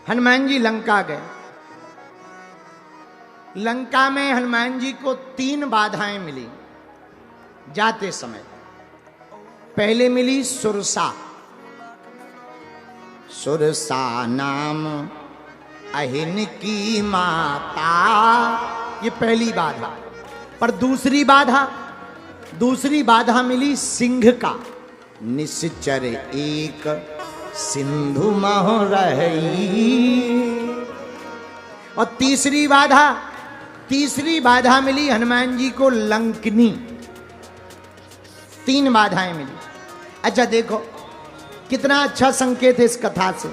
हनुमान जी लंका गए। लंका में हनुमान जी को 3 बाधाएं मिली जाते समय। पहले मिली सुरसा। सुरसा नाम अहिन की माता, ये पहली बाधा। पर दूसरी बाधा मिली सिंह का। निश्चर एक सिंधु मह रही। और तीसरी बाधा मिली हनुमान जी को लंकनी। 3 बाधाएं मिली। अच्छा देखो कितना अच्छा संकेत है इस कथा से।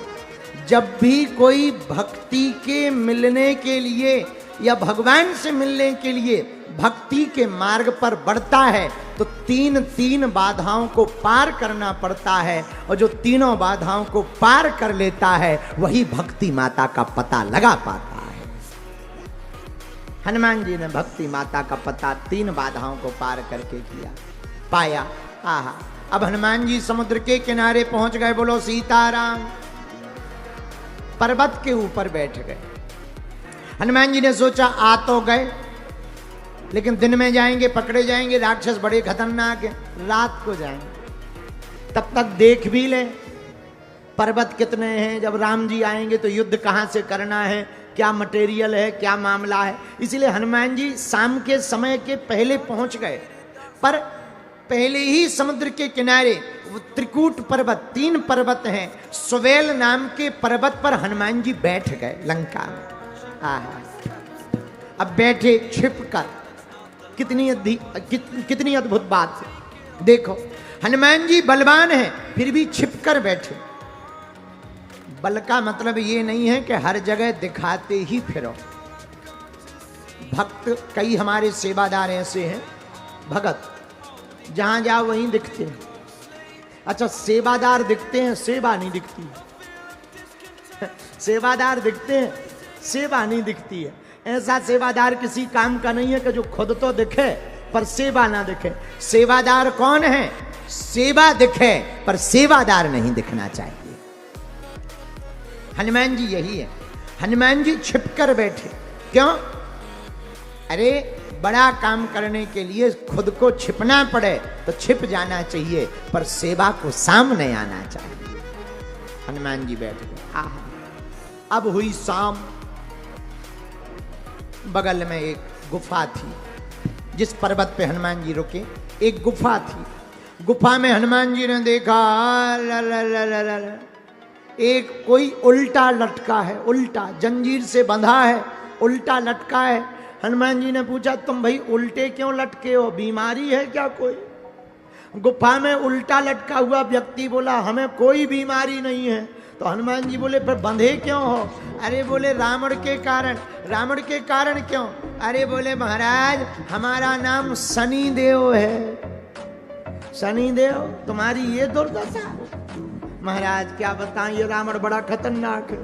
जब भी कोई भक्ति के मिलने के लिए या भगवान से मिलने के लिए भक्ति के मार्ग पर बढ़ता है तो 3 बाधाओं को पार करना पड़ता है। और जो तीनों बाधाओं को पार कर लेता है वही भक्ति माता का पता लगा पाता है। हनुमान जी ने भक्ति माता का पता 3 बाधाओं को पार करके किया, पाया। आहा, अब हनुमान जी समुद्र के किनारे पहुंच गए। बोलो सीताराम। पर्वत के ऊपर बैठ गए। हनुमान जी ने सोचा आ तो गए, लेकिन दिन में जाएंगे पकड़े जाएंगे, राक्षस बड़े खतरनाक है। रात को जाएंगे तब तक देख भी ले पर्वत कितने हैं। जब राम जी आएंगे तो युद्ध कहां से करना है, क्या मटेरियल है, क्या मामला है। इसलिए हनुमान जी शाम के समय के पहले पहुंच गए। पर पहले ही समुद्र के किनारे त्रिकूट पर्वत, 3 पर्वत हैं, सुवेल नाम के पर्वत पर हनुमान जी बैठ गए लंका में। अब बैठे छिपकर। कितनी अद्भुत बात है। देखो हनुमान जी बलवान हैं फिर भी छिपकर बैठे। बल का मतलब ये नहीं है कि हर जगह दिखाते ही फिरो। भक्त कई हमारे सेवादार ऐसे हैं, भगत जहां जाओ वहीं दिखते हैं। अच्छा सेवादार दिखते हैं, सेवा नहीं दिखती। सेवादार दिखते हैं, सेवा नहीं दिखती है। ऐसा सेवादार किसी काम का नहीं है कि जो खुद तो दिखे पर सेवा ना दिखे। सेवादार कौन है? सेवा दिखे पर सेवादार नहीं दिखना चाहिए। हनुमान जी यही है। हनुमान जी छिपकर बैठे। क्यों? अरे बड़ा काम करने के लिए खुद को छिपना पड़े तो छिप जाना चाहिए, पर सेवा को सामने आना चाहिए। हनुमान जी बैठ गए। अब हुई शाम। बगल में एक गुफा थी। जिस पर्वत पे हनुमान जी रुके एक गुफा थी। गुफा में हनुमान जी ने देखा एक कोई उल्टा लटका है, उल्टा जंजीर से बंधा है, उल्टा लटका है। हनुमान जी ने पूछा तुम भाई उल्टे क्यों लटके हो, बीमारी है क्या कोई? गुफा में उल्टा लटका हुआ व्यक्ति बोला हमें कोई बीमारी नहीं है। तो हनुमान जी बोले पर बंधे क्यों हो? अरे बोले रावण के कारण। रावण के कारण क्यों? अरे बोले महाराज हमारा नाम शनि देव है। शनि देव तुम्हारी ये दुर्दशा। महाराज क्या बताएं, ये रावण बड़ा खतरनाक है।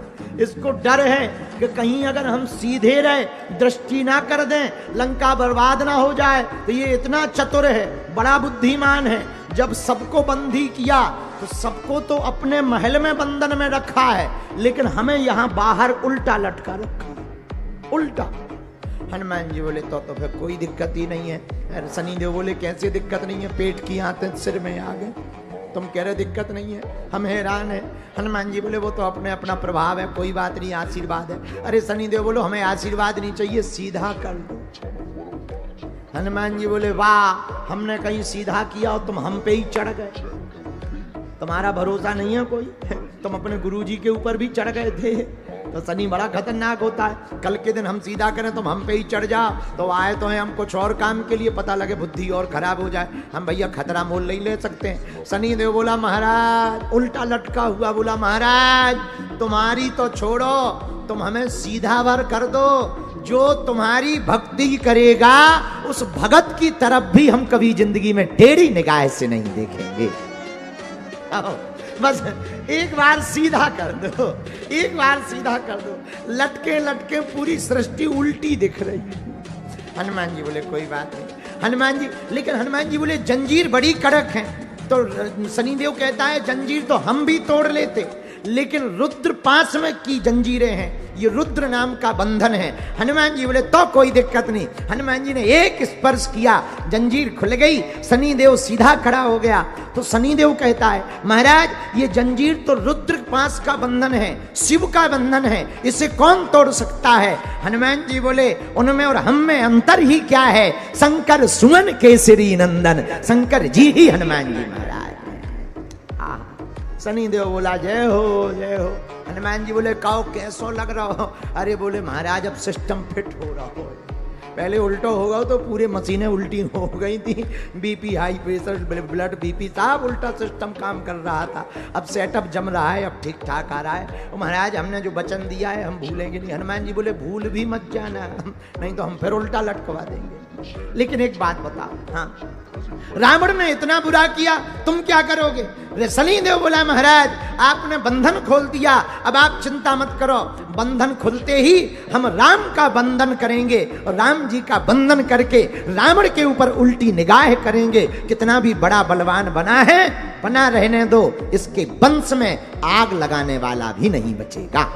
इसको डर है कि कहीं अगर हम सीधे रहे, दृष्टि ना कर दें, लंका बर्बाद ना हो जाए। तो ये इतना चतुर है, बड़ा बुद्धिमान है। जब सबको बंदी किया तो सबको तो अपने महल में बंधन में रखा है, लेकिन हमें यहाँ बाहर उल्टा लटका रखा। उल्टा। हनुमान जी बोले तो फिर कोई दिक्कत ही नहीं है। शनि देव बोले कैसे दिक्कत नहीं है, पेट की आंतें सिर में आ गए, तुम कह रहे दिक्कत नहीं है, हम हैरान है। हनुमान जी बोले वो तो अपने अपना प्रभाव है, कोई बात नहीं, आशीर्वाद है। अरे शनि देव बोलो हमें आशीर्वाद नहीं चाहिए, सीधा कर दो। हनुमान जी बोले वाह, हमने कहीं सीधा किया और तुम हम पे ही चढ़ गए। तुम्हारा भरोसा नहीं है कोई? तुम अपने गुरुजी के ऊपर भी चढ़ गए थे। तो शनि बड़ा खतरनाक होता है। कल के दिन हम सीधा करें तुम हम पे ही चढ़ जाओ तो आए तो हैं हम कुछ और काम के लिए, पता लगे बुद्धि और खराब हो जाए, हम भैया खतरा मोल नहीं ले सकते हैं। शनि देव बोला महाराज, उल्टा लटका हुआ बोला महाराज तुम्हारी तो छोड़ो, तुम हमें सीधा भर कर दो। जो तुम्हारी भक्ति करेगा उस भगत की तरफ भी हम कभी जिंदगी में टेढ़ी निगाह से नहीं देखेंगे। बस एक बार सीधा कर दो, एक बार सीधा कर दो। लटके लटके पूरी सृष्टि उल्टी दिख रही। हनुमान जी बोले कोई बात नहीं। हनुमान जी बोले जंजीर बड़ी कड़क है। तो शनिदेव कहता है जंजीर तो हम भी तोड़ लेते, लेकिन रुद्र पास में की जंजीरें हैं, ये रुद्र नाम का बंधन है। हनुमान जी बोले तो कोई दिक्कत नहीं। हनुमान जी ने एक स्पर्श किया, जंजीर खुल गई, शनिदेव सीधा खड़ा हो गया। तो शनिदेव कहता है महाराज ये जंजीर तो रुद्र पास का बंधन है, शिव का बंधन है, इसे कौन तोड़ सकता है? हनुमान जी बोले उनमें और हम में अंतर ही क्या है? शंकर सुमन केसरी नंदन, शंकर जी ही हनुमान जी महाराज। शनिदेव बोला जय हो जय हो। हनुमान जी बोले काओ कैसो लग रहा हो? अरे बोले महाराज अब सिस्टम फिट हो रहा हो, पहले उल्टा होगा तो पूरे मशीनें उल्टी हो गई थी, BP high pressure blood BP सब उल्टा सिस्टम काम कर रहा था। अब सेटअप जम रहा है, अब ठीक ठाक आ रहा है। तो महाराज हमने जो वचन दिया है हम भूलेंगे नहीं। हनुमान जी बोले भूल भी मत जाना, नहीं तो हम फिर उल्टा लटकवा देंगे। लेकिन एक बात बताओ, हाँ रावण ने इतना बुरा किया, तुम क्या करोगे? शनिदेव बोला महाराज आपने बंधन खोल दिया, अब आप चिंता मत करो, बंधन खुलते ही हम राम का बंधन करेंगे और राम जी का बंधन करके रावण के ऊपर उल्टी निगाह करेंगे। कितना भी बड़ा बलवान बना है, बना रहने दो, इसके वंश में आग लगाने वाला भी नहीं बचेगा।